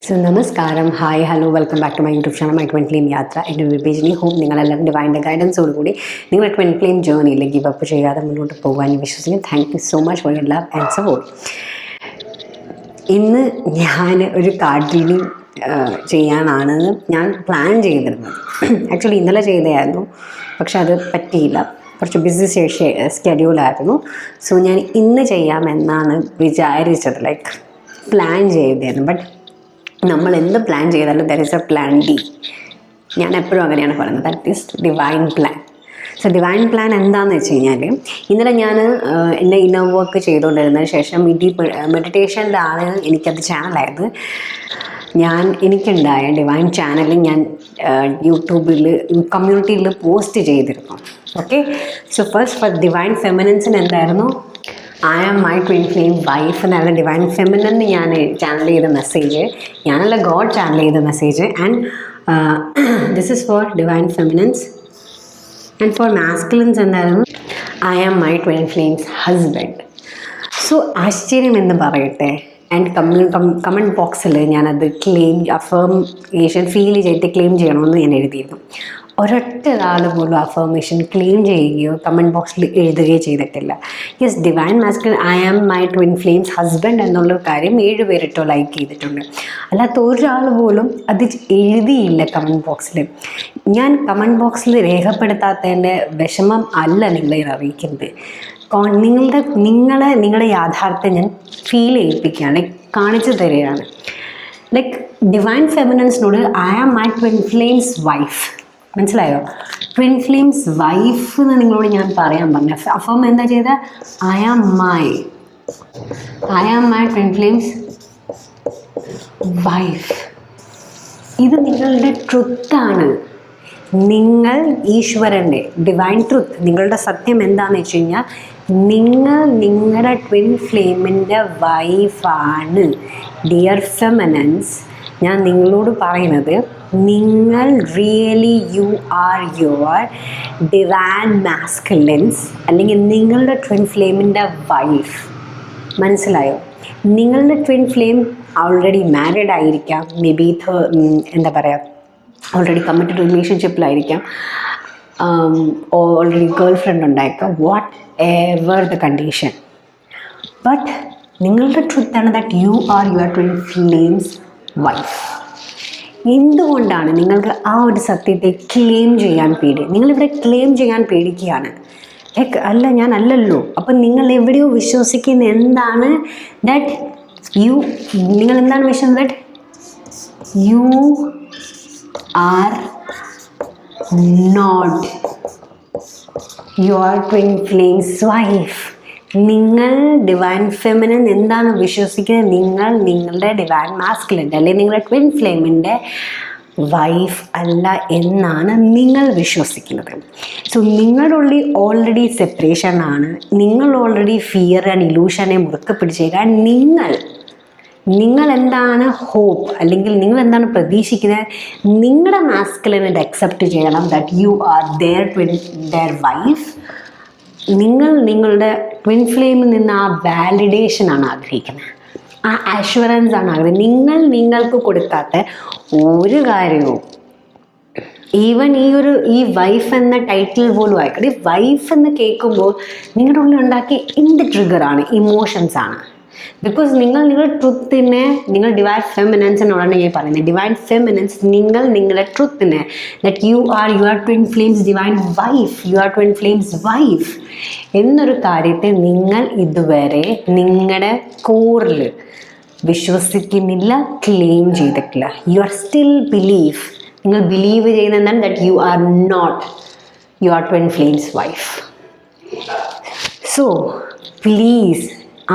So നമസ്കാരം, hi, hello, welcome back to my YouTube channel my twin flame യാത്ര. എൻ്റെ വിഭജനി ഹോം നിങ്ങളെല്ലാവരും ഡിവൈൻ്റെ ഗൈഡൻസോടുകൂടി നിങ്ങളുടെ ട്വിൻ ഫ്ലെയിം ജേർണിയിൽ ഗിവ് അപ്പ് ചെയ്യാതെ മുന്നോട്ട് പോകാൻ വിശ്വസിക്കുന്നു. Thank you so much for your love and support. ഇന്ന് ഞാൻ ഒരു കാർഡ് റീഡിങ് ചെയ്യാനാണ് ഞാൻ പ്ലാൻ ചെയ്തിരുന്നത്. ആക്ച്വലി ഇന്നലെ ചെയ്തതായിരുന്നു, പക്ഷെ അത് പറ്റിയില്ല. കുറച്ച് ബിസി സ്കെഡ്യൂളായിരുന്നു. സോ ഞാൻ ഇന്ന് ചെയ്യാമെന്നാണ് വിചാരിച്ചത്, ലൈക്ക് പ്ലാൻ ചെയ്തായിരുന്നു. ബട്ട് നമ്മൾ എന്ത് പ്ലാൻ ചെയ്താലും there is A plan D. ഞാൻ എപ്പോഴും അങ്ങനെയാണ് പറയുന്നത്, that is divine plan. So divine plan എന്താണെന്ന് വെച്ച് കഴിഞ്ഞാൽ, ഇന്നലെ ഞാൻ എൻ്റെ ഇന്നർ വർക്ക് ചെയ്തുകൊണ്ടിരുന്നതിന് ശേഷം മെഡിറ്റേഷൻ്റെ ആണ് എനിക്കത് ചാനലായത്. എനിക്കുണ്ടായ ഡിവൈൻ ചാനലിൽ ഞാൻ യൂട്യൂബിൽ കമ്മ്യൂണിറ്റിയിൽ പോസ്റ്റ് ചെയ്തിരുന്നു. Okay, so first for divine ഫെമിനിൻസിന് എന്തായിരുന്നു, I am my twin flame wife എന്നുള്ള ഡിവൈൻ ഫെമിനിന് ഞാൻ ചാനൽ ചെയ്ത മെസ്സേജ്, ഞാനല്ല ഗോഡ് ചാനൽ ചെയ്ത message. And this is for divine feminines. And for masculines എന്തായിരുന്നു, I am my twin flame's husband. So ആശ്ചര്യം എന്ന് പറയട്ടെ, ആൻഡ് കമൻറ്റ് ബോക്സിൽ ഞാനത് അഫർമേഷൻ ഫീൽ ചെയ്തിട്ട് ക്ലെയിം ചെയ്യണമെന്ന് ഞാൻ എഴുതിയിരുന്നു. ഒരൊറ്റ ഒരാൾ പോലും അഫർമേഷൻ ക്ലെയിം ചെയ്യുകയോ കമൻറ്റ് ബോക്സിൽ എഴുതുകയോ ചെയ്തിട്ടില്ല. Yes, divine masculine I am my twin flame's husband എന്നുള്ള കാര്യം 7 പേരിട്ടോ ലൈക്ക് ചെയ്തിട്ടുണ്ട്. അല്ലാത്ത ഒരാൾ പോലും അത് എഴുതിയില്ല കമൻറ്റ് ബോക്സിൽ. ഞാൻ കമൻറ്റ് ബോക്സിൽ രേഖപ്പെടുത്താത്തതിൻ്റെ വിഷമം അല്ല നിങ്ങളെ അറിയിക്കുന്നത്. നിങ്ങളുടെ യാഥാർത്ഥ്യം ഞാൻ ഫീൽ ചെയ്യിപ്പിക്കുകയാണ്, കാണിച്ചു തരികയാണ്. ലൈക്ക് ഡിവൈൻ ഫെമിനിൻസിനോട് I am my twin flame's wife, മനസ്സിലായോ? ട്വിൻ ഫ്ലെയിംസ് വൈഫ് എന്ന് നിങ്ങളോട് ഞാൻ പറയാൻ പറഞ്ഞു. അപ്പം എന്താ ചെയ്ത, I am my twin flame's wife. ഇത് നിങ്ങളുടെ ട്രുത്താണ്. നിങ്ങൾ ഈശ്വരൻ്റെ ഡിവൈൻ ട്രുത്ത്, നിങ്ങളുടെ സത്യം എന്താണെന്ന് വെച്ച് കഴിഞ്ഞാൽ, നിങ്ങളുടെ ട്വിൻ ഫ്ലെയിമിൻ്റെ വൈഫാണ്. ഡിയർ ഫെമിനൻസ്, ഞാൻ നിങ്ങളോട് പറയുന്നത്, നിങ്ങൾ really you are your divine masculines, അല്ലെങ്കിൽ നിങ്ങളുടെ ട്വിൻ ഫ്ലെയിമിൻ്റെ വൈഫ്. മനസ്സിലായോ? നിങ്ങളുടെ ട്വിൻ ഫ്ലെയിം ഓൾറെഡി മാരീഡ് ആയിരിക്കാം, മേ ബി എന്താ പറയുക, ഓൾറെഡി കമ്മിറ്റഡ് റിലേഷൻഷിപ്പിലായിരിക്കാം, ഓൾറെഡി ഗേൾ ഫ്രണ്ട് ഉണ്ടായിരിക്കാം, whatever the condition. But നിങ്ങളുടെ ട്രുത്താണ് that you are your twin flame's wife. എന്തുകൊണ്ടാണ് നിങ്ങൾക്ക് ആ ഒരു സത്യത്തെ ക്ലെയിം ചെയ്യാൻ പേടി? നിങ്ങളിവിടെ ക്ലെയിം ചെയ്യാൻ പേടിക്കുകയാണ്. അല്ല, ഞാൻ അല്ലല്ലോ. അപ്പം നിങ്ങൾ എവിടെയോ വിശ്വസിക്കുന്ന എന്താണ്, ദാറ്റ് നിങ്ങൾ എന്താണ് വിശ്വസിക്കുന്നത്, that you are not your twin flame's wife. നിങ്ങൾ ഡിവൈൻ ഫെമിനിൻ എന്താണ് വിശ്വസിക്കുന്നത്, നിങ്ങൾ നിങ്ങളുടെ ഡിവൈൻ മാസ്കുലിൻ്റെ അല്ലെങ്കിൽ നിങ്ങളുടെ ട്വിൻ ഫ്ലെയിമിൻ്റെ വൈഫ് അല്ല എന്നാണ് നിങ്ങൾ വിശ്വസിക്കുന്നത്. സോ നിങ്ങളുടെ ഉള്ളിൽ ഓൾറെഡി സെപ്പറേഷനാണ്, നിങ്ങൾ ഓൾറെഡി ഫിയർ ആൻഡ് ഇലൂഷനെ മുറുക്കെ പിടിച്ചേക്കാൻ നിങ്ങൾ എന്താണ് ഹോപ്പ്, അല്ലെങ്കിൽ നിങ്ങൾ എന്താണ് പ്രതീക്ഷിക്കുന്നത്, നിങ്ങളുടെ മാസ്കുലിനെ അക്സെപ്റ്റ് ചെയ്യണം that you are their wife. നിങ്ങളുടെ ട്വിൻ ഫ്ലെയിമിൽ നിന്ന് ആ വാലിഡേഷനാണ് ആഗ്രഹിക്കുന്നത്, ആ അഷ്വറൻസ് ആണ് ആഗ്രഹിക്കുന്നത്. നിങ്ങൾക്ക് കൊടുക്കാത്ത ഒരു കാര്യവും, ഈവൻ ഈ വൈഫ് എന്ന ടൈറ്റിൽ പോലും ആയിക്കോട്ടെ, വൈഫ് എന്ന് കേൾക്കുമ്പോൾ നിങ്ങളുടെ ഉള്ളിൽ ഉണ്ടാക്കിയ എന്ത് ട്രിഗറാണ്, ഇമോഷൻസാണ്. ബിക്കോസ് നിങ്ങളുടെ ട്രുത്തിനെ, നിങ്ങൾ ഡിവൈൻ ഫെമിനൻസിനോടാണ് ഞാൻ പറയുന്നത്, ഡിവൈൻ ഫെമിനൻസ്, നിങ്ങളുടെ ട്രുത്തിനെ that you are your twin flame's divine wife, you are twin flame's wife എന്നൊരു കാര്യത്തെ നിങ്ങൾ ഇതുവരെ നിങ്ങളുടെ കോറിൽ വിശ്വസിക്കുന്നില്ല, ക്ലെയിം ചെയ്തിട്ടില്ല. യു ആർ സ്റ്റിൽ നിങ്ങൾ ബിലീവ് ചെയ്യുന്ന എന്താണ്, that you are not your twin flame's wife. So please,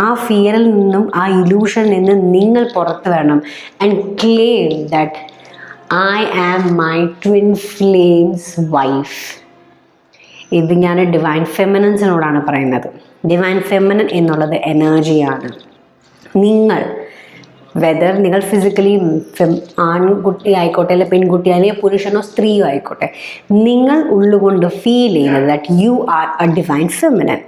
ആ ഫിയറിൽ നിന്നും ആ ഇലൂഷനിൽ നിന്നും നിങ്ങൾ പുറത്ത് വരണം and claim that I am my twin flame's wife. ഇത് ഞാൻ ഡിവൈൻ ഫെമിനൻസിനോടാണ് പറയുന്നത്. ഡിവൈൻ ഫെമിനൻ എന്നുള്ളത് എനർജിയാണ്. വെദർ നിങ്ങൾ ഫിസിക്കലി ആൺകുട്ടി ആയിക്കോട്ടെ അല്ലെങ്കിൽ പെൺകുട്ടി അല്ലെങ്കിൽ പുരുഷനോ സ്ത്രീയോ ആയിക്കോട്ടെ, നിങ്ങൾ ഉള്ളുകൊണ്ട് ഫീൽ ചെയ്യുന്നത് that you are a divine feminine.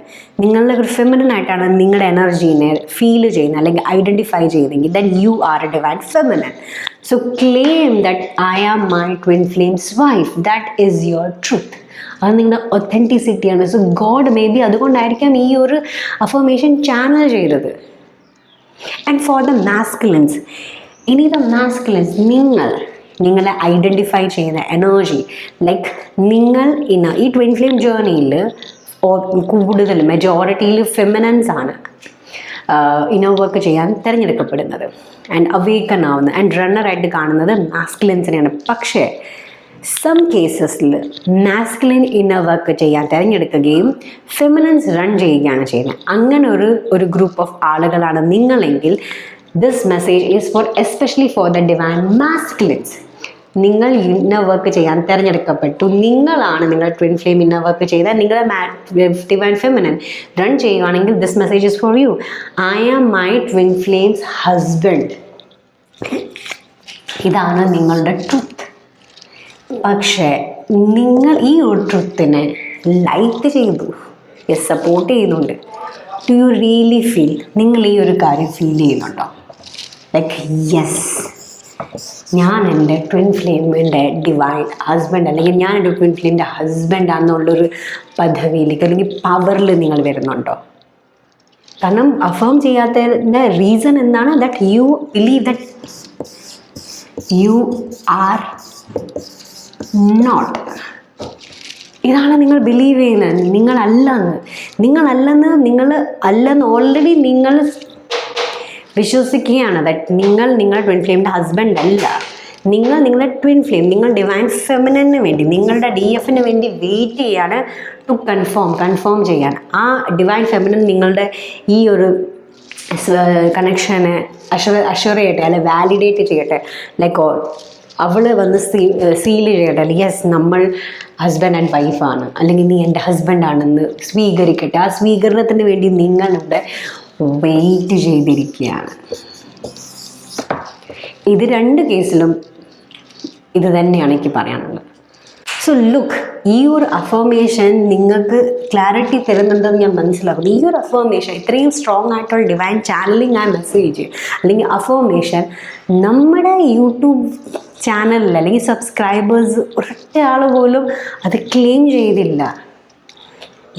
നിങ്ങളുടെ ഒരു ഫെമിനൻ ആയിട്ടാണ് നിങ്ങളുടെ എനർജീനെ ഫീൽ ചെയ്യുന്നത് അല്ലെങ്കിൽ ഐഡൻറ്റിഫൈ ചെയ്യുന്നതെങ്കിൽ that you are a divine feminine. So claim that I am my twin flame's wife. That is your truth. അത് നിങ്ങളുടെ ഒത്തൻറ്റിസിറ്റിയാണ്. സോ ഗോഡ് മേ ബി അതുകൊണ്ടായിരിക്കാം ഈ ഒരു അഫർമേഷൻ ചാനൽ ചെയ്തത്. ആൻഡ് ഫോർ ദ മാസ്കുലിൻസ്, ഇനി ദ മാസ്കുലിൻസ്, നിങ്ങളെ ഐഡൻറ്റിഫൈ ചെയ്യുന്ന എനർജി, ലൈക്ക് നിങ്ങൾ ഈ ട്വിൻ ഫ്ലെയിം ജേർണിയിൽ കൂടുതൽ മെജോറിറ്റിയിൽ ഫെമിനൻസ് ആണ് ഇന്നർ വർക്ക് ചെയ്യാൻ തിരഞ്ഞെടുക്കപ്പെടുന്നത് ആൻഡ് അവേക്കൺ ആവുന്നത് ആൻഡ് റണ്ണറായിട്ട് കാണുന്നത് മാസ്കുലിൻസിനെയാണ്. പക്ഷേ സം കേസസിൽ മാസ്കുലിൻ ഇന്നർ വർക്ക് ചെയ്യാൻ തിരഞ്ഞെടുക്കുകയും ഫെമിനൻസ് റൺ ചെയ്യുകയാണ് ചെയ്യുന്നത്. അങ്ങനെ ഒരു ഗ്രൂപ്പ് ഓഫ് ആളുകളാണ് നിങ്ങളെങ്കിൽ this message is for especially for the divine masculines. നിങ്ങൾ ഇന്നർ വർക്ക് ചെയ്യാൻ തിരഞ്ഞെടുക്കപ്പെട്ടു. നിങ്ങളാണ് നിങ്ങൾ ട്വിൻ ഫ്ലെയിം ഇന്നർ വർക്ക് ചെയ്താൽ നിങ്ങളുടെ ഡിവൈൻ ഫെമിനൻ റൺ ചെയ്യുകയാണെങ്കിൽ this message is for you. I am my twin flame's husband. ഇതാണ് നിങ്ങളുടെ ട്രൂത്ത്. പക്ഷേ നിങ്ങൾ ഈ ഒരു ട്രൂത്തിനെ ലൈക്ക് ചെയ്തു, സപ്പോർട്ട് ചെയ്യുന്നുണ്ട്. ഡു യു റിയലി ഫീൽ, നിങ്ങൾ ഈ ഒരു കാര്യം ഫീൽ ചെയ്യുന്നുണ്ടോ? ലൈക്ക് യെസ്, ഞാൻ എൻ്റെ ട്വിൻ ഫ്ലെയിമിൻ്റെ ഡിവൈൻ ഹസ്ബൻഡ് അല്ലെങ്കിൽ ഞാൻ എൻ്റെ ട്വിൻ ഫ്ലെയിമിൻ്റെ ഹസ്ബൻഡാണെന്നുള്ളൊരു പദവിയിലേക്ക് അല്ലെങ്കിൽ പവറിൽ നിങ്ങൾ വരുന്നുണ്ടോ? കാരണം അഫേം ചെയ്യാത്തതിൻ്റെ റീസൺ എന്താണ്? That you believe that you are not. ഇതാണ് നിങ്ങൾ ബിലീവ് ചെയ്യുന്നത്. നിങ്ങളല്ലെന്ന് ഓൾറെഡി നിങ്ങൾ വിശ്വസിക്കുകയാണ്. ദാറ്റ് നിങ്ങളുടെ ട്വിൻ ഫ്ലെയിമിൻ്റെ ഹസ്ബൻഡ് അല്ല. നിങ്ങളുടെ ട്വിൻ ഫ്ലെയിം, നിങ്ങൾ ഡിവൈൻ ഫെമിനന് വേണ്ടി, നിങ്ങളുടെ DFന് വേണ്ടി വെയിറ്റ് ചെയ്യാണ് ടു കൺഫേം ചെയ്യാൻ. ആ ഡിവൈൻ ഫെമിനൻ നിങ്ങളുടെ ഈ ഒരു കണക്ഷനെ അഷ്വർ ചെയ്യട്ടെ, അല്ലെ വാലിഡേറ്റ് ചെയ്യട്ടെ. ലൈക്ക് അവൾ വന്ന് സീൽ ചെയ്യട്ടെ, യെസ് നമ്മൾ ഹസ്ബൻഡ് ആൻഡ് വൈഫാണ്, അല്ലെങ്കിൽ നീ എൻ്റെ ഹസ്ബൻഡാണെന്ന് സ്വീകരിക്കട്ടെ. ആ സ്വീകരണത്തിന് വേണ്ടി നിങ്ങളിവിടെ വെയിറ്റ് ചെയ്തിരിക്കുകയാണ്. ഇത് രണ്ട് കേസിലും ഇത് തന്നെയാണ് എനിക്ക് പറയാനുള്ളത്. സോ ലുക്ക്, ഈ ഒരു അഫർമേഷൻ നിങ്ങൾക്ക് ക്ലാരിറ്റി തരുന്നുണ്ടെന്ന് ഞാൻ മനസ്സിലാക്കുന്നു. ഈ ഒരു അഫർമേഷൻ, ഇത്രയും സ്ട്രോങ് ആയിട്ടുള്ള ഡിവൈൻ ചാനലിങ് ആ മെസ്സേജ് അല്ലെങ്കിൽ അഫർമേഷൻ നമ്മുടെ യൂട്യൂബ് ചാനലിൽ അല്ലെങ്കിൽ സബ്സ്ക്രൈബേഴ്സ് ഒരൊറ്റ ആൾ പോലും അത് ക്ലെയിം ചെയ്തില്ല.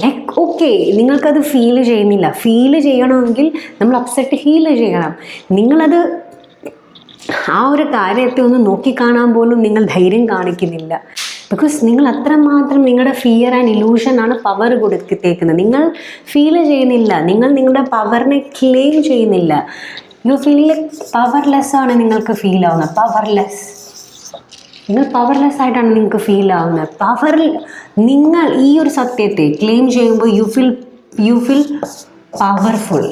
ലൈക്ക് ഓക്കെ, നിങ്ങൾക്കത് ഫീൽ ചെയ്യുന്നില്ല. ഫീൽ ചെയ്യണമെങ്കിൽ നമ്മൾ അപ്സെറ്റ് ഹീൽ ചെയ്യണം. നിങ്ങളത് ആ ഒരു കാര്യത്തെ ഒന്ന് നോക്കിക്കാണാൻ പോലും നിങ്ങൾ ധൈര്യം കാണിക്കുന്നില്ല. ബിക്കോസ് നിങ്ങൾ അത്രമാത്രം നിങ്ങളുടെ ഫിയർ ആൻഡ് ഇലൂഷനാണ് പവർ കൊടുത്തേക്കുന്നത്. നിങ്ങൾ ഫീൽ ചെയ്യുന്നില്ല, നിങ്ങൾ നിങ്ങളുടെ പവറിനെ ക്ലെയിം ചെയ്യുന്നില്ല. യു ഫീൽ പവർലെസ് ആണ് നിങ്ങൾക്ക് ഫീൽ ആവുന്നത്. നിങ്ങൾ പവർലെസ് ആയിട്ടാണ് നിങ്ങൾക്ക് ഫീൽ ആവുന്നത്. നിങ്ങൾ ഈ ഒരു സത്യത്തെ ക്ലെയിം ചെയ്യുമ്പോൾ യു ഫീൽ പവർഫുൾ.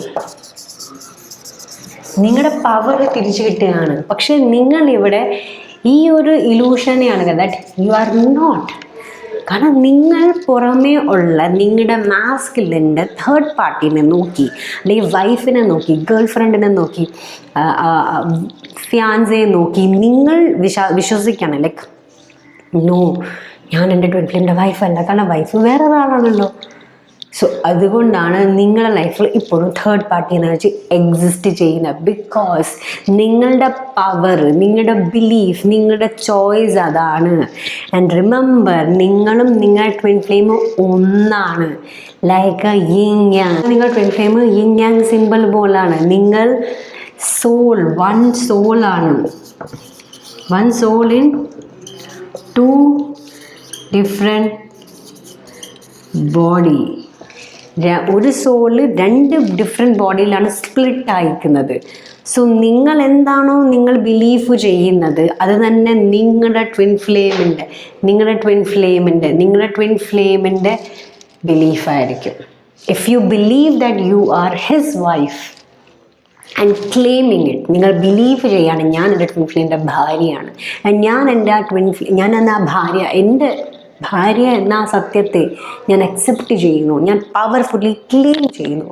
നിങ്ങളുടെ പവർ തിരിച്ചു കിട്ടുകയാണ്. പക്ഷെ നിങ്ങളിവിടെ ഈ ഒരു ഇലൂഷനെയാണ് ദാറ്റ് യു ആർ നോട്ട്. കാരണം നിങ്ങൾ പുറമേ ഉള്ള നിങ്ങളുടെ മാസ്കുലിൻ്റെ തേർഡ് പാർട്ടീനെ നോക്കി, അല്ലെങ്കിൽ വൈഫിനെ നോക്കി, ഗേൾ ഫ്രണ്ടിനെ നോക്കി, ഫിയാൻസയെ നോക്കി നിങ്ങൾ വിശ്വസിക്കണം. ലൈക്ക് നോ, ഞാൻ എൻ്റെ ട്വിൻ ഫ്ലെയിമിൻ്റെ വൈഫല്ല, കാരണം വൈഫ് വേറെ ഒരാളാണല്ലോ. സോ അതുകൊണ്ടാണ് നിങ്ങളുടെ ലൈഫിൽ ഇപ്പോഴും തേർഡ് പാർട്ടി എനർജി എക്സിസ്റ്റ് ചെയ്യുന്നത്. ബിക്കോസ് നിങ്ങളുടെ പവർ, നിങ്ങളുടെ ബിലീഫ്, നിങ്ങളുടെ ചോയ്സ് അതാണ്. ആൻഡ് റിമെമ്പർ, നിങ്ങളും നിങ്ങളുടെ ട്വിൻ ഫ്ലെയിമും ഒന്നാണ്. Like yin yang. നിങ്ങളുടെ twin flame yin yang simple പോലാണ്. നിങ്ങൾ വൺ സോളാണ്. One soul in two different body. ഒരു സോള് രണ്ട് ഡിഫറെൻറ്റ് ബോഡിയിലാണ് സ്പ്ലിറ്റ് ആയിരിക്കുന്നത്. സോ നിങ്ങൾ എന്താണോ നിങ്ങൾ ബിലീഫ് ചെയ്യുന്നത് അത് തന്നെ നിങ്ങളുടെ ട്വിൻ ഫ്ലെയിമിൻ്റെ ബിലീഫായിരിക്കും. If you believe that you are his wife and claiming it, നിങ്ങൾ ബിലീവ് ചെയ്യാണ് ഞാൻ എൻ്റെ ട്വിൻ ഫ്ലെയിമിൻ്റെ ഭാര്യയാണ്, ഞാൻ എൻ്റെ ആ ഭാര്യ എൻ്റെ ഭാര്യ എന്ന ആ സത്യത്തെ ഞാൻ അക്സെപ്റ്റ് ചെയ്യുന്നു, ഞാൻ പവർഫുള്ളി ക്ലെയിം ചെയ്യുന്നു.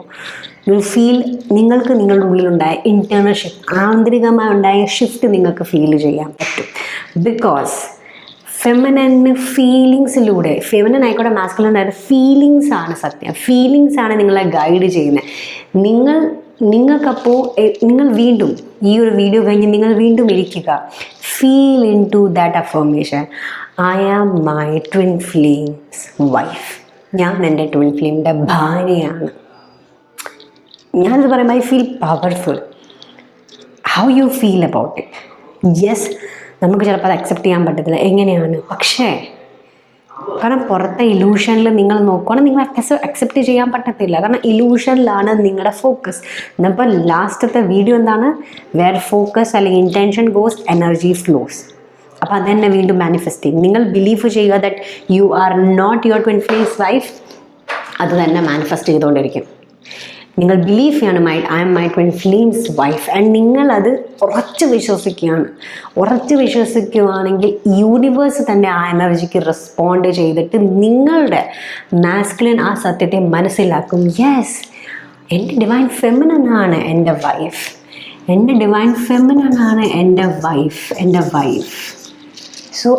യു ഫീൽ, നിങ്ങൾക്ക് നിങ്ങളുടെ ഉള്ളിലുണ്ടായ ഇൻറ്റേർണൽ ഷിഫ്റ്റ്, ആന്തരികമായി ഉണ്ടായ ഷിഫ്റ്റ് നിങ്ങൾക്ക് ഫീൽ ചെയ്യാൻ പറ്റും. ബിക്കോസ് ഫെമിനന് ഫീലിങ്സിലൂടെ, ഫെമിനൻ ആയിക്കോട്ടെ മാസ്കുലിൻ ആയിട്ട് ഫീലിങ്സ് ആണ് സത്യം. ഫീലിങ്സ് ആണ് നിങ്ങളെ ഗൈഡ് ചെയ്യുന്നത്. നിങ്ങൾക്കപ്പോൾ നിങ്ങൾ വീണ്ടും ഈ ഒരു വീഡിയോ കഴിഞ്ഞ് നിങ്ങൾ വീണ്ടും ഇരിക്കുക, feel into that affirmation, I am my twin flame's wife. ഞാൻ എൻ്റെ ട്വിൻ ഫ്ലെയിമിൻ്റെ ഭാര്യയാണ്. ഞാനത് പറയുമ്പോൾ I feel powerful. How you feel about it? Yes, നമുക്ക് ചിലപ്പോൾ അത് അക്സെപ്റ്റ് ചെയ്യാൻ പറ്റത്തില്ല. എങ്ങനെയാണ്? പക്ഷേ കാരണം പുറത്തെ ഇലൂഷനിൽ നിങ്ങൾ നോക്കുകയാണെങ്കിൽ നിങ്ങൾ അക്സെപ്റ്റ് ചെയ്യാൻ പറ്റത്തില്ല. കാരണം ഇലൂഷനിലാണ് നിങ്ങളുടെ ഫോക്കസ്. അപ്പോൾ ലാസ്റ്റത്തെ വീഡിയോ എന്താണ്? വേർ ഫോക്കസ് അല്ലെങ്കിൽ ഇൻറ്റൻഷൻ ഗോസ്, എനർജി ഫ്ലോസ്. അപ്പോൾ അത് തന്നെ വീണ്ടും മാനിഫെസ്റ്റ് ചെയ്യും. നിങ്ങൾ ബിലീവ് ചെയ്യുക that you are not your twin flame's wife, അത് തന്നെ മാനിഫെസ്റ്റ് ചെയ്തുകൊണ്ടിരിക്കും. നിങ്ങൾ ബിലീവ് ചെയ്യാണ് I am my twin flame's wife, and നിങ്ങളത് ഉറച്ച് വിശ്വസിക്കുകയാണെങ്കിൽ യൂണിവേഴ്സ് തന്നെ ആ എനർജിക്ക് റെസ്പോണ്ട് ചെയ്തിട്ട് നിങ്ങളുടെ മാസ്കുലിൻ ആ സത്യത്തെ മനസ്സിലാക്കും. യെസ്, എൻ്റെ ഡിവൈൻ ഫെമിനനാണ് എൻ്റെ വൈഫ്, എൻ്റെ ഡിവൈൻ ഫെമിനനാണ് എൻ്റെ വൈഫ്. സോ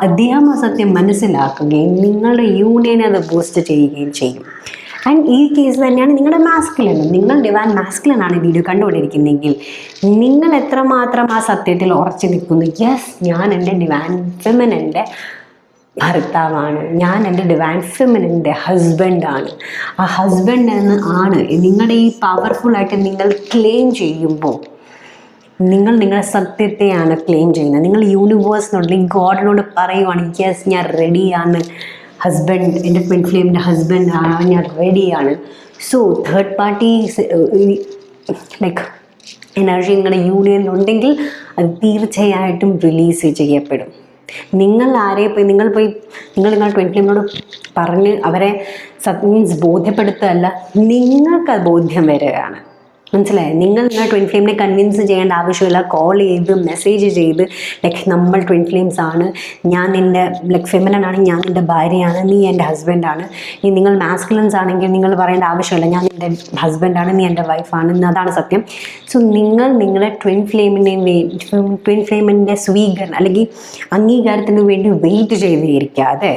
അദ്ദേഹം ആ സത്യം മനസ്സിലാക്കുകയും നിങ്ങളുടെ യൂണിയനെ അത് ബൂസ്റ്റ് ചെയ്യുകയും ചെയ്യും. ആൻഡ് ഈ കേസ് തന്നെയാണ് നിങ്ങളുടെ മാസ്കുലിൻ. നിങ്ങൾ ഡിവൈൻ മാസ്കുലിനാണ് വീഡിയോ കണ്ടുകൊണ്ടിരിക്കുന്നതെങ്കിൽ നിങ്ങൾ എത്രമാത്രം ആ സത്യത്തിൽ ഉറച്ചു നിൽക്കുന്നു. യെസ്, ഞാൻ എൻ്റെ ഡിവൈൻ ഫെമിനൻ്റെ ഭർത്താവാണ്, ഞാൻ എൻ്റെ ഡിവൈൻ ഫെമിനൻ്റെ ഹസ്ബൻഡാണ്. ആ ഹസ്ബൻഡ് എന്ന് ആണ് നിങ്ങളുടെ ഈ പവർഫുള്ളായിട്ട് നിങ്ങൾ ക്ലെയിം ചെയ്യുമ്പോൾ നിങ്ങൾ നിങ്ങളുടെ സത്യത്തെയാണ് ക്ലെയിം ചെയ്യുന്നത്. നിങ്ങൾ യൂണിവേഴ്സിനോട്, ഗോഡിനോട് പറയുവാണ്, യെസ് ഞാൻ റെഡിയാണ്, ഹസ്ബൻഡ്, എൻ്റെ ട്വിൻ ഫ്ലെയിമിൻ്റെ ഹസ്ബൻഡ് ഞാൻ റെഡിയാണ്. So third party like energy നിങ്ങളുടെ യൂണിയനിലുണ്ടെങ്കിൽ അത് തീർച്ചയായിട്ടും റിലീസ് ചെയ്യപ്പെടും. നിങ്ങൾ നിങ്ങളുടെ ട്വിൻ ഫ്ലെയിമിനോട് പറഞ്ഞ് അവരെ മീൻസ് ബോധ്യപ്പെടുത്തുകയല്ല, നിങ്ങൾക്കത് ബോധ്യം വരികയാണ്. മനസ്സിലായി? നിങ്ങളുടെ ട്വിൻ ഫ്ലെയിമിനെ കൺവിൻസ് ചെയ്യേണ്ട ആവശ്യമില്ല. കോൾ ചെയ്ത് മെസ്സേജ് ചെയ്ത് ലൈക്ക് നമ്മൾ ട്വിൻ ഫ്ലെയിംസ് ആണ്, ഞാൻ നിൻ്റെ ലൈക്ക് ഫെമിനനാണ്, ഞാൻ നിൻ്റെ ഭാര്യയാണ്, നീ എൻ്റെ ഹസ്ബൻഡാണ്. നിങ്ങൾ മാസ്കുലിൻസ് ആണെങ്കിൽ നിങ്ങൾ പറയേണ്ട ആവശ്യമില്ല, ഞാൻ നിൻ്റെ ഹസ്ബൻഡാണ്, നീ എൻ്റെ വൈഫാണ്, അതാണ് സത്യം. സോ നിങ്ങളുടെ ട്വിൻ ഫ്ലെയിമിൻ്റെ സ്വീകരണം അല്ലെങ്കിൽ അംഗീകാരത്തിന് വേണ്ടി വെയിറ്റ് ചെയ്തിരിക്കാതെ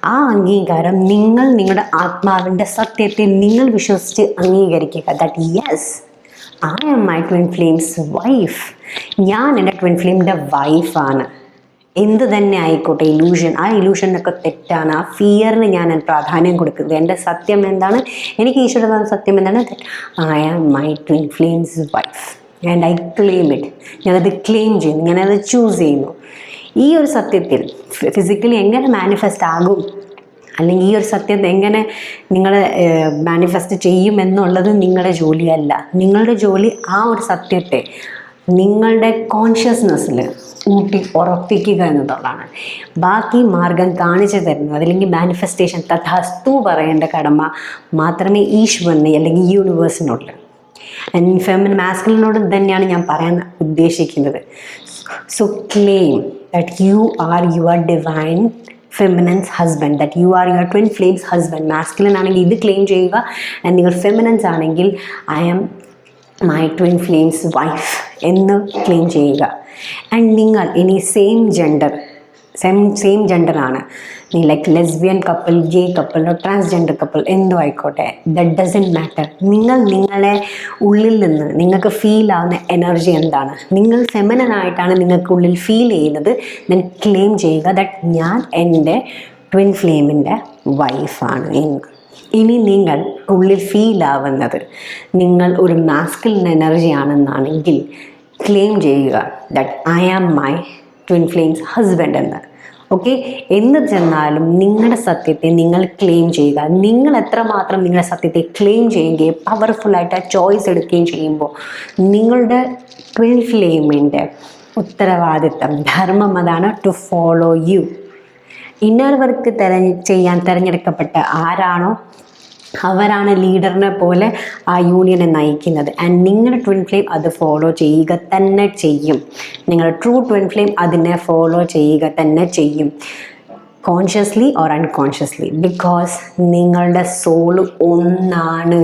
ആ അംഗീകാരം നിങ്ങളുടെ ആത്മാവിൻ്റെ സത്യത്തെ നിങ്ങൾ വിശ്വസിച്ച് അംഗീകരിക്കുക. That yes, I am my twin flame's wife, ഞാൻ എൻ്റെ ട്വിൻ ഫ്ലെയിമിൻ്റെ വൈഫാണ്. എന്ത് തന്നെ ആയിക്കോട്ടെ ഇലൂഷൻ, ആ ഇലൂഷനൊക്കെ തെറ്റാണ്. ആ ഫിയറിന് ഞാൻ പ്രാധാന്യം കൊടുക്കുന്നത്. എൻ്റെ സത്യം എന്താണ്? എനിക്ക് ഈശ്വര സത്യം എന്താണ്? I am my twin flame's wife and I claim it. ഞാനത് ക്ലെയിം ചെയ്യുന്നു, ഞാനത് ചൂസ് ചെയ്യുന്നു. ഈ ഒരു സത്യത്തിൽ ഫിസിക്കലി എങ്ങനെ മാനിഫെസ്റ്റ് ആകും, അല്ലെങ്കിൽ ഈ ഒരു സത്യത്തെ എങ്ങനെ നിങ്ങൾ മാനിഫെസ്റ്റ് ചെയ്യും എന്നുള്ളത് നിങ്ങളുടെ ജോലിയല്ല. നിങ്ങളുടെ ജോലി ആ ഒരു സത്യത്തെ നിങ്ങളുടെ കോൺഷ്യസ്നെസ്സിൽ ഊട്ടി ഉറപ്പിക്കുക എന്നതുള്ളതാണ്. ബാക്കി മാർഗം കാണിച്ചു തരുന്നത് അല്ലെങ്കിൽ മാനിഫെസ്റ്റേഷൻ തഥാസ്തു പറയേണ്ട കടമ മാത്രമേ ഈശ്വരനെ അല്ലെങ്കിൽ യൂണിവേഴ്സിനുള്ളൂ. ആൻഡ് ഫെമിനിൻ മാസ്കുലിനോട് തന്നെയാണ് ഞാൻ പറയാൻ ഉദ്ദേശിക്കുന്നത്. So claim that you are your divine feminine's husband, that you are your twin flames husband. Masculine ആണെങ്കിൽ ഇത് ക്ലെയിം ചെയ്യുക, ആൻഡ് നിങ്ങൾ ഫെമിനൻസ് ആണെങ്കിൽ I am my twin flame's wife എന്ന് ക്ലെയിം ചെയ്യുക. ആൻഡ് നിങ്ങൾ ഇനി സെയിം ജെൻഡറാണ്, നീ like lesbian couple, gay couple, transgender couple, എന്തോ ആയിക്കോട്ടെ, ദറ്റ് ഡസൻറ്റ് മാറ്റർ. നിങ്ങളെ ഉള്ളിൽ നിന്ന് നിങ്ങൾക്ക് ഫീൽ ആവുന്ന എനർജി എന്താണ്, നിങ്ങൾ ഫെമിനനായിട്ടാണ് നിങ്ങൾക്കുള്ളിൽ ഫീൽ ചെയ്യുന്നത്, ദെൻ ക്ലെയിം ചെയ്യുക ദറ്റ് ഞാൻ എൻ്റെ ട്വിൻ ഫ്ലെയിമിൻ്റെ വൈഫാണ് എന്ന്. ഇനി നിങ്ങൾ ഉള്ളിൽ ഫീൽ ആവുന്നത് നിങ്ങൾ ഒരു മാസ്കുലിൻ എനർജി ആണെന്നാണെങ്കിൽ ക്ലെയിം ചെയ്യുക that I am my twin flame's husband എന്ന്. ഓക്കെ, എന്ന് ചെന്നാലും നിങ്ങളുടെ സത്യത്തെ നിങ്ങൾ ക്ലെയിം ചെയ്യുക. നിങ്ങൾ എത്രമാത്രം നിങ്ങളുടെ സത്യത്തെ ക്ലെയിം ചെയ്യുകയും പവർഫുള്ളായിട്ട് ആ ചോയ്സ് എടുക്കുകയും ചെയ്യുമ്പോൾ നിങ്ങളുടെ ട്വിൻ ഫ്ലെയിമിൻ്റെ ഉത്തരവാദിത്തം, ധർമ്മം അതാണ് to follow you. Inner work ചെയ്യാൻ തിരഞ്ഞെടുക്കപ്പെട്ട ആരാണോ അവരാണ് ലീഡറിനെ പോലെ ആ യൂണിയനെ നയിക്കുന്നത്. ആൻഡ് നിങ്ങളുടെ ട്വിൻ ഫ്ലെയിം അത് ഫോളോ ചെയ്യുക തന്നെ ചെയ്യും. നിങ്ങളുടെ ട്രൂ ട്വിൻ ഫ്ലെയിം അതിനെ ഫോളോ ചെയ്യുക തന്നെ ചെയ്യും. കോൺഷ്യസ്ലി ഓർ അൺകോൺഷ്യസ്ലി, ബിക്കോസ് നിങ്ങളുടെ സോൾ ഒന്നാണ്,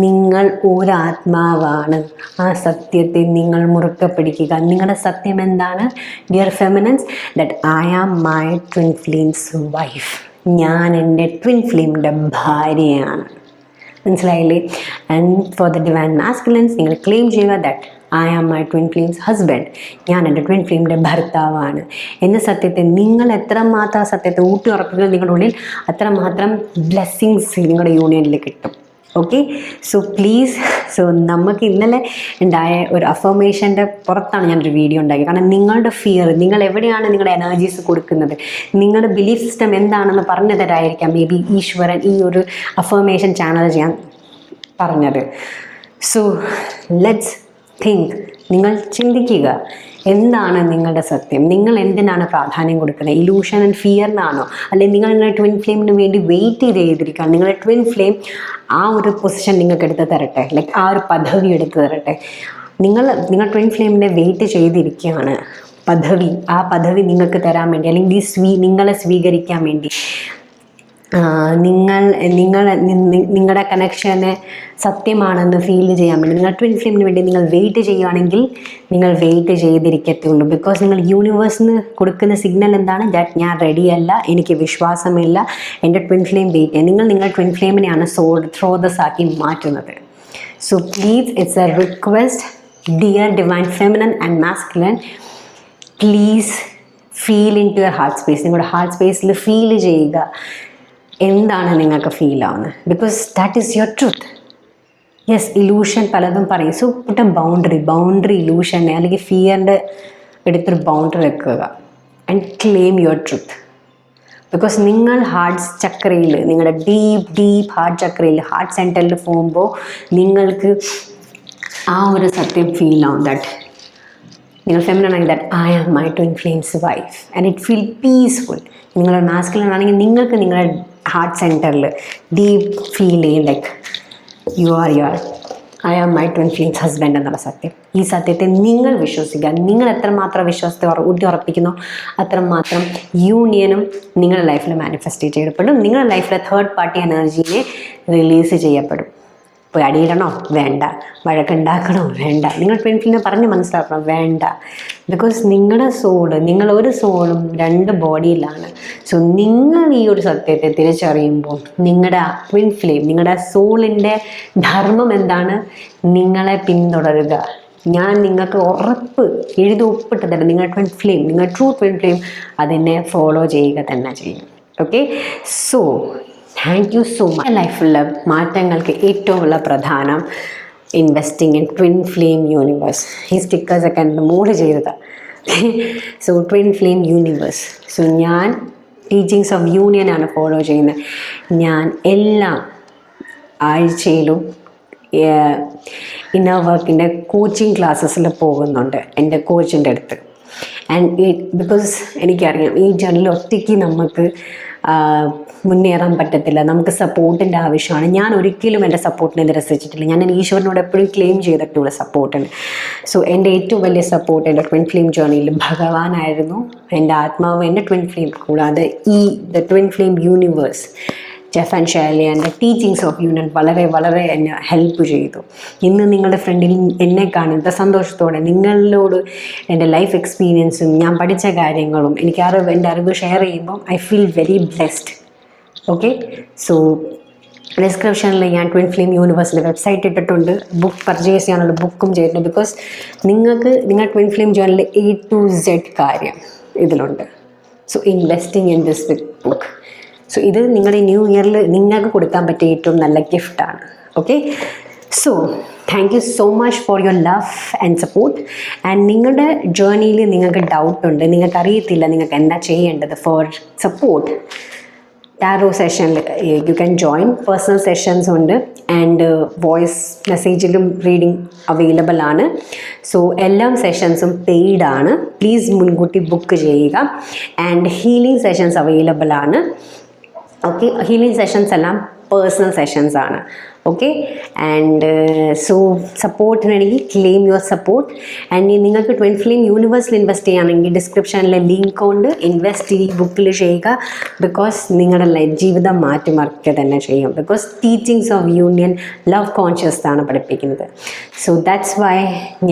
നിങ്ങൾ ഒരാത്മാവാണ്. ആ സത്യത്തെ നിങ്ങൾ മുറുക്കെ പിടിക്കുക. നിങ്ങളുടെ സത്യം എന്താണ്? Dear feminines, that I am my twin flame's wife. ഞാൻ എൻ്റെ ട്വിൻ ഫ്ലെയിമിൻ്റെ ഭാര്യയാണ്. മനസ്സിലായില്ലേ? And for the divine masculines, നിങ്ങൾ ക്ലെയിം ചെയ്യുക that I am my twin flame's husband. ഞാൻ എൻ്റെ ട്വിൻ ഫ്ലെയിമിൻ്റെ ഭർത്താവാണ് എന്ന സത്യത്തെ നിങ്ങൾ എത്രമാത്രം സത്യത്തെ ഊട്ടി ഉറപ്പിക്കുക നിങ്ങളുടെ ഉള്ളിൽ, അത്രമാത്രം ബ്ലെസ്സിങ്സ് നിങ്ങളുടെ യൂണിയനിൽ കിട്ടും. ഓക്കെ, സോ പ്ലീസ്, സോ നമുക്ക് ഇന്നലെ ഉണ്ടായ ഒരു അഫർമേഷൻ്റെ പുറത്താണ് ഞാനൊരു വീഡിയോ ഉണ്ടാക്കി. കാരണം നിങ്ങളുടെ ഫിയർ, നിങ്ങൾ എവിടെയാണ് നിങ്ങളുടെ എനർജീസ് കൊടുക്കുന്നത്, നിങ്ങളുടെ ബിലീഫ് സിസ്റ്റം എന്താണെന്ന് പറഞ്ഞു തരായിരിക്കാം മേ ബി ഈശ്വരൻ ഈ ഒരു അഫർമേഷൻ ചാനൽ ചെയ്യാൻ പറഞ്ഞത്. സോ ലെറ്റ്സ് തിങ്ക്, നിങ്ങൾ ചിന്തിക്കുക, എന്താണ് നിങ്ങളുടെ സത്യം? നിങ്ങൾ എന്തിനാണ് പ്രാധാന്യം കൊടുക്കുന്നത്? ഇലൂഷൻ ആൻഡ് ഫിയറിനാണോ? അല്ലെങ്കിൽ നിങ്ങൾ നിങ്ങളുടെ ട്വിൻ ഫ്ലെയിമിന് വേണ്ടി വെയിറ്റ് ചെയ്തിരിക്കുകയാണ്? നിങ്ങളുടെ ട്വിൻ ഫ്ലെയിം ആ ഒരു പൊസിഷൻ നിങ്ങൾക്ക് എടുത്ത് തരട്ടെ, ലൈക്ക് ആ ഒരു പദവി എടുത്ത് തരട്ടെ. നിങ്ങൾ ട്വിൻ ഫ്ലെയിമിനെ വെയിറ്റ് ചെയ്തിരിക്കുകയാണ്. ആ പദവി നിങ്ങൾക്ക് തരാൻ വേണ്ടി, അല്ലെങ്കിൽ നിങ്ങളെ സ്വീകരിക്കാൻ വേണ്ടി, നിങ്ങളുടെ കണക്ഷന് സത്യമാണെന്ന് ഫീൽ ചെയ്യാൻ വേണ്ടി, നിങ്ങൾ ട്വിൻ ഫ്ലെയിമിന് വേണ്ടി നിങ്ങൾ വെയിറ്റ് ചെയ്യുകയാണെങ്കിൽ നിങ്ങൾ വെയിറ്റ് ചെയ്തിരിക്കത്തുള്ളൂ. ബിക്കോസ് നിങ്ങൾ യൂണിവേഴ്സിന് കൊടുക്കുന്ന സിഗ്നൽ എന്താണ്? ദാറ്റ് ഞാൻ റെഡിയല്ല, എനിക്ക് വിശ്വാസമില്ല, എൻ്റെ ട്വിൻ ഫ്ലെയിം വെയിറ്റ് ചെയ്യാം. നിങ്ങളുടെ ട്വിൻ ഫ്ലെയിമിനെയാണ് സ്രോതസ്സാക്കി മാറ്റുന്നത്. So please, it's a request, dear divine feminine and masculine, please feel into your heart space. നിങ്ങളുടെ ഹാർട്ട് സ്പേസിൽ ഫീൽ ചെയ്യുക എന്താണ് നിങ്ങൾക്ക് ഫീൽ ആവുന്നത്. Because that is your truth. Yes, illusion പലതും പറയും. സോ പുട്ട് എ ബൗണ്ടറി ഇലൂഷനെ അല്ലെങ്കിൽ ഫിയറിൻ്റെ എടുത്തൊരു ബൗണ്ടറി വെക്കുക and claim your truth. Because നിങ്ങൾ ഹാർട്ട് ചക്രയിൽ, നിങ്ങളുടെ ഡീപ്പ് ഹാർട്ട് ചക്രയിൽ, ഹാർട്ട് സെൻറ്ററിൽ പോകുമ്പോൾ നിങ്ങൾക്ക് ആ ഒരു സത്യം ഫീൽ ആവും. ദാറ്റ് നിങ്ങൾ ഫെമിനൻ ആണെങ്കിൽ that I am my twin flame's wife and it feel peaceful. നിങ്ങളുടെ മാസ്കുലിൻ ആണെങ്കിൽ നിങ്ങൾക്ക് നിങ്ങളുടെ ഹാർട്ട് സെൻറ്ററിൽ ഡീപ്പ് ഫീൽ ചെയ്യും like I am my twin flame's husband എന്നുള്ള സത്യം. ഈ സത്യത്തെ നിങ്ങൾ വിശ്വസിക്കുക. നിങ്ങൾ എത്രമാത്രം വിശ്വാസത്തെ ഊട്ടി ഉറപ്പിക്കുന്നോ അത്രമാത്രം യൂണിയനും നിങ്ങളുടെ ലൈഫിൽ മാനിഫെസ്റ്റ് ചെയ്യപ്പെടും. നിങ്ങളുടെ ലൈഫിലെ തേർഡ് പാർട്ടി എനർജീനെ റിലീസ് ചെയ്യപ്പെടും. പോയി അടിയിടണോ? വേണ്ട. വഴക്കുണ്ടാക്കണോ? വേണ്ട. നിങ്ങൾ ട്വിൻ ഫ്ലെയിമിനെ പറഞ്ഞ് മനസ്സിലാക്കണം? വേണ്ട. ബിക്കോസ് നിങ്ങളുടെ സോള്, നിങ്ങളൊരു സോളും രണ്ട് ബോഡിയിലാണ്. സോ നിങ്ങൾ ഈ ഒരു സത്യത്തെ തിരിച്ചറിയുമ്പോൾ നിങ്ങളുടെ ട്വിൻ ഫ്ലെയിം, നിങ്ങളുടെ സോളിൻ്റെ ധർമ്മം എന്താണ്? നിങ്ങളെ പിന്തുടരുക. ഞാൻ നിങ്ങൾക്ക് ഉറപ്പ് എഴുതി ഒപ്പിട്ട് തരാം. നിങ്ങളുടെ ട്വിൻ ഫ്ലെയിം, നിങ്ങളുടെ ട്രൂ ട്വിൻ ഫ്ലെയിം അതിനെ ഫോളോ ചെയ്യുക തന്നെ ചെയ്യും. Okay, so thank you so much. ലൈഫിലുള്ള മാറ്റങ്ങൾക്ക് ഏറ്റവും ഉള്ള പ്രധാനം investing in twin flame universe. ഈ സ്റ്റിക്കേഴ്സൊക്കെ എൻ്റെ മോഡ് ചെയ്തതാണ്. So twin flame universe. So ഞാൻ ടീച്ചിങ്സ് ഓഫ് യൂണിയനാണ് ഫോളോ ചെയ്യുന്നത്. ഞാൻ എല്ലാ ആഴ്ചയിലും ഇന്നർ വർക്കിൻ്റെ കോച്ചിങ് ക്ലാസ്സസിൽ പോകുന്നുണ്ട് എൻ്റെ കോച്ചിൻ്റെ അടുത്ത്. ആൻഡ് ബിക്കോസ് എനിക്കറിയാം ഈ ജേർണിയിൽ ഒറ്റയ്ക്ക് നമുക്ക് മുന്നേറാൻ പറ്റത്തില്ല. നമുക്ക് സപ്പോർട്ടിൻ്റെ ആവശ്യമാണ്. ഞാൻ ഒരിക്കലും എൻ്റെ സപ്പോർട്ടിനെ നിരസിച്ചിട്ടില്ല. ഞാൻ എൻ്റെ ഈശ്വരനോട് എപ്പോഴും ക്ലെയിം ചെയ്തിട്ടുള്ള സപ്പോർട്ടാണ്. സോ എൻ്റെ ഏറ്റവും വലിയ സപ്പോർട്ട് എൻ്റെ ട്വിൻ ഫ്ലെയിം ജേർണിയിൽ ഭഗവാനായിരുന്നു, എൻ്റെ ആത്മാവ്, എൻ്റെ ട്വിൻ ഫ്ലെയിം. കൂടാതെ the twin flame universe, Jeff and Shaily and teachings of union വളരെ എന്നെ ഹെൽപ്പ് ചെയ്തു. ഇന്ന് നിങ്ങളുടെ ഫ്രണ്ടിൽ എന്നെ കാണുന്ന സന്തോഷത്തോടെ നിങ്ങളോട് എൻ്റെ ലൈഫ് എക്സ്പീരിയൻസും ഞാൻ പഠിച്ച കാര്യങ്ങളും എൻ്റെ അറിവ് ഷെയർ ചെയ്യുമ്പോൾ I feel very blessed. Okay, so ഡിസ്ക്രിപ്ഷനിൽ ഞാൻ ട്വിൻ ഫ്ലെയിം യൂണിവേഴ്സിൻ്റെ വെബ്സൈറ്റ് ഇട്ടിട്ടുണ്ട്. ബുക്ക് പർച്ചേസ് ചെയ്യാനുള്ള ബുക്കും ചെയ്തിട്ടുണ്ട്. ബിക്കോസ് നിങ്ങൾ ട്വിൻ ഫ്ലെയിം ജേർണലിൽ A to Z കാര്യം ഇതിലുണ്ട്. So investing in this book. So ഇത് നിങ്ങളുടെ ന്യൂ ഇയറിൽ നിങ്ങൾക്ക് കൊടുക്കാൻ പറ്റിയ ഏറ്റവും നല്ല ഗിഫ്റ്റാണ്. Okay, so thank you so much for your love and support. And നിങ്ങളുടെ ജേർണിയിൽ നിങ്ങൾക്ക് ഡൗട്ടുണ്ട്, നിങ്ങൾക്ക് അറിയത്തില്ല നിങ്ങൾക്ക് എന്താ ചെയ്യേണ്ടത്. ഫോർ സപ്പോർട്ട് ടാരോ സെഷനിൽ you can join. Personal sessions ഉണ്ട് ആൻഡ് വോയിസ് മെസ്സേജിലും റീഡിങ് അവൈലബിൾ ആണ്. സോ എല്ലാ സെഷൻസും പെയ്ഡ് ആണ്. പ്ലീസ് മുൻകൂട്ടി ബുക്ക് ചെയ്യുക. ആൻഡ് ഹീലിംഗ് സെഷൻസ് അവൈലബിൾ ആണ്. ഓക്കെ, ഹീലിംഗ് സെഷൻസ് എല്ലാം പേഴ്സണൽ സെഷൻസ് ആണ്. ഓക്കെ. ആൻഡ് സോ സപ്പോർട്ടിനാണെങ്കിൽ ക്ലെയിം യുവർ സപ്പോർട്ട്. ആൻഡ് നിങ്ങൾക്ക് ട്വിൻ ഫ്ലെയിം യൂണിവേഴ്സിൽ ഇൻവെസ്റ്റ് ചെയ്യുകയാണെങ്കിൽ ഡിസ്ക്രിപ്ഷനിലെ ലിങ്ക് കൊണ്ട് ഇൻവെസ്റ്റ് ഈ ബുക്കിൽ ചെയ്യുക. ബിക്കോസ് നിങ്ങളുടെ ജീവിതം മാറ്റിമറിക്കുക തന്നെ ചെയ്യും. Because teachings of union love conscious ആണ് പഠിപ്പിക്കുന്നത്. സോ ദാറ്റ്സ് വൈ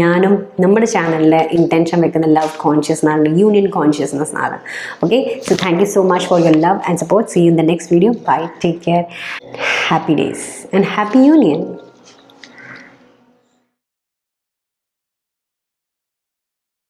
ഞാനും നമ്മുടെ ചാനലിലെ ഇൻറ്റൻഷൻ വെക്കുന്ന ലവ് കോൺഷ്യസ് എന്നാണ്, യൂണിയൻ കോൺഷ്യസ്നെസ് ആണ്. Okay. So thank you so much for your love and support. See you in the next video. Bye. Take care. Happy days and happy union.